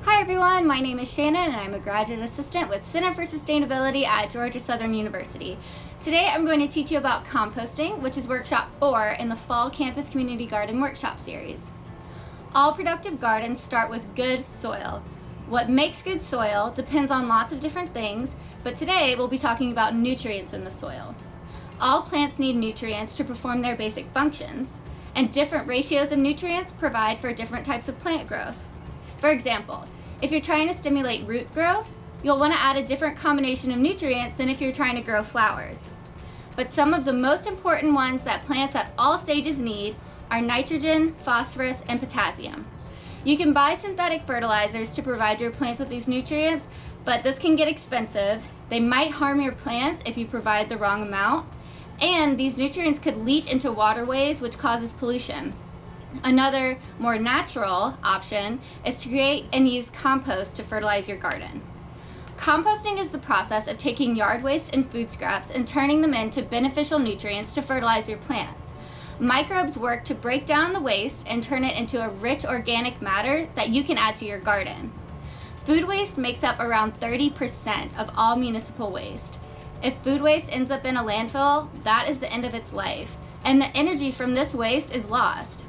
Hi everyone, my name is Shannon and I'm a graduate assistant with Center for Sustainability at Georgia Southern University. Today I'm going to teach you about composting, which is workshop 4 in the Fall Campus Community Garden Workshop Series. All productive gardens start with good soil. What makes good soil depends on lots of different things, but today we'll be talking about nutrients in the soil. All plants need nutrients to perform their basic functions, and different ratios of nutrients provide for different types of plant growth. For example, if you're trying to stimulate root growth, you'll want to add a different combination of nutrients than if you're trying to grow flowers. But some of the most important ones that plants at all stages need are nitrogen, phosphorus, and potassium. You can buy synthetic fertilizers to provide your plants with these nutrients, but this can get expensive. They might harm your plants if you provide the wrong amount, and these nutrients could leach into waterways, which causes pollution. Another, more natural option is to create and use compost to fertilize your garden. Composting is the process of taking yard waste and food scraps and turning them into beneficial nutrients to fertilize your plants. Microbes work to break down the waste and turn it into a rich organic matter that you can add to your garden. Food waste makes up around 30% of all municipal waste. If food waste ends up in a landfill, that is the end of its life, and the energy from this waste is lost.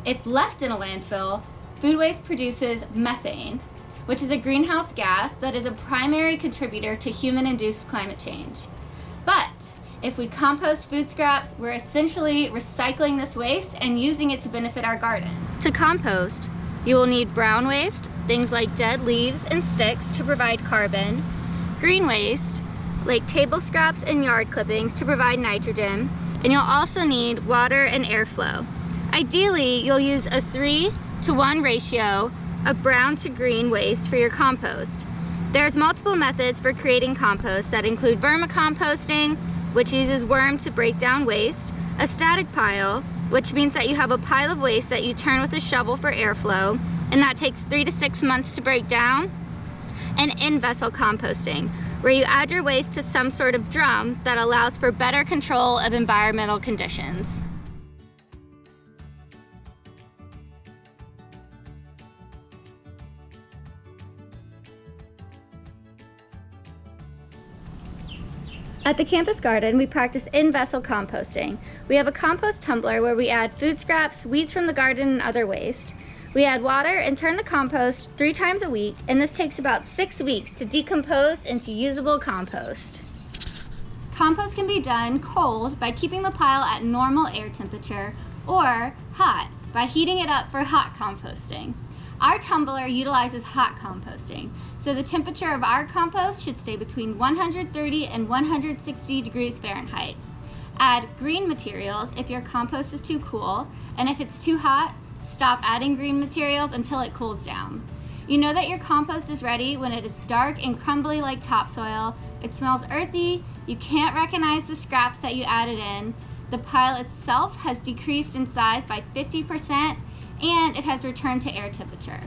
If left in a landfill, food waste produces methane, which is a greenhouse gas that is a primary contributor to human-induced climate change. But if we compost food scraps, we're essentially recycling this waste and using it to benefit our garden. To compost, you will need brown waste, things like dead leaves and sticks to provide carbon, green waste, like table scraps and yard clippings to provide nitrogen, and you'll also need water and airflow. Ideally, you'll use a 3-to-1 ratio of brown to green waste for your compost. There's multiple methods for creating compost that include vermicomposting, which uses worms to break down waste, a static pile, which means that you have a pile of waste that you turn with a shovel for airflow, and that takes 3 to 6 months to break down, and in-vessel composting, where you add your waste to some sort of drum that allows for better control of environmental conditions. At the campus garden, we practice in-vessel composting. We have a compost tumbler where we add food scraps, weeds from the garden, and other waste. We add water and turn the compost 3 times a week, and this takes about 6 weeks to decompose into usable compost. Compost can be done cold by keeping the pile at normal air temperature, or hot by heating it up for hot composting. Our tumbler utilizes hot composting, so the temperature of our compost should stay between 130 and 160 degrees Fahrenheit. Add green materials if your compost is too cool, and if it's too hot, stop adding green materials until it cools down. You know that your compost is ready when it is dark and crumbly like topsoil, it smells earthy, you can't recognize the scraps that you added in, the pile itself has decreased in size by 50%, and it has returned to air temperature.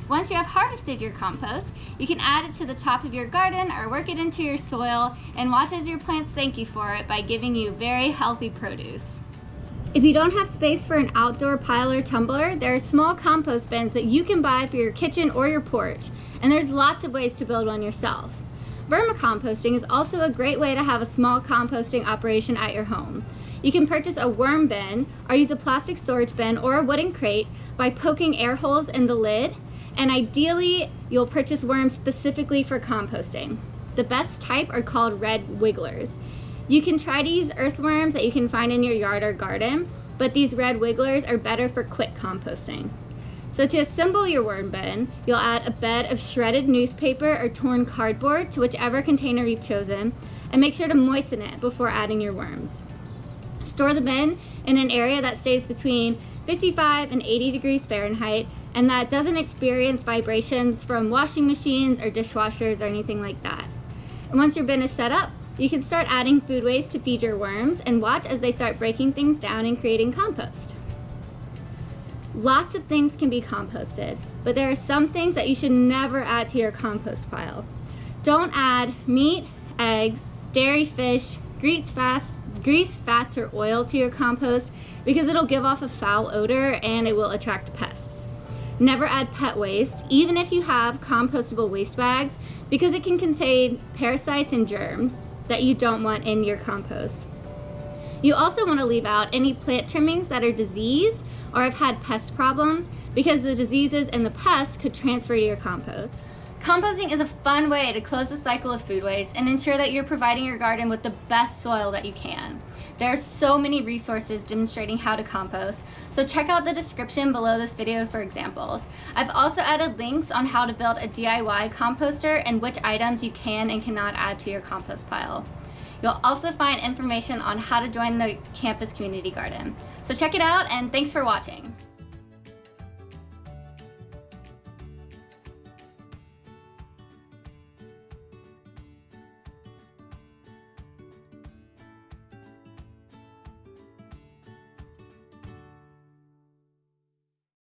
Once you have harvested your compost, you can add it to the top of your garden or work it into your soil and watch as your plants thank you for it by giving you very healthy produce. If you don't have space for an outdoor pile or tumbler, there are small compost bins that you can buy for your kitchen or your porch, and there's lots of ways to build one yourself. Vermicomposting is also a great way to have a small composting operation at your home. You can purchase a worm bin or use a plastic storage bin or a wooden crate by poking air holes in the lid, and ideally you'll purchase worms specifically for composting. The best type are called red wigglers. You can try to use earthworms that you can find in your yard or garden, but these red wigglers are better for quick composting. So to assemble your worm bin, you'll add a bed of shredded newspaper or torn cardboard to whichever container you've chosen, and make sure to moisten it before adding your worms. Store the bin in an area that stays between 55 and 80 degrees Fahrenheit and that doesn't experience vibrations from washing machines or dishwashers or anything like that. And once your bin is set up, you can start adding food waste to feed your worms and watch as they start breaking things down and creating compost. Lots of things can be composted, but there are some things that you should never add to your compost pile. Don't add meat, eggs, dairy, fish, grease, fats, or oil to your compost because it'll give off a foul odor and it will attract pests. Never add pet waste, even if you have compostable waste bags, because it can contain parasites and germs that you don't want in your compost. You also want to leave out any plant trimmings that are diseased or have had pest problems, because the diseases and the pests could transfer to your compost. Composting is a fun way to close the cycle of food waste and ensure that you're providing your garden with the best soil that you can. There are so many resources demonstrating how to compost, so check out the description below this video for examples. I've also added links on how to build a DIY composter and which items you can and cannot add to your compost pile. You'll also find information on how to join the campus community garden. So check it out, and thanks for watching.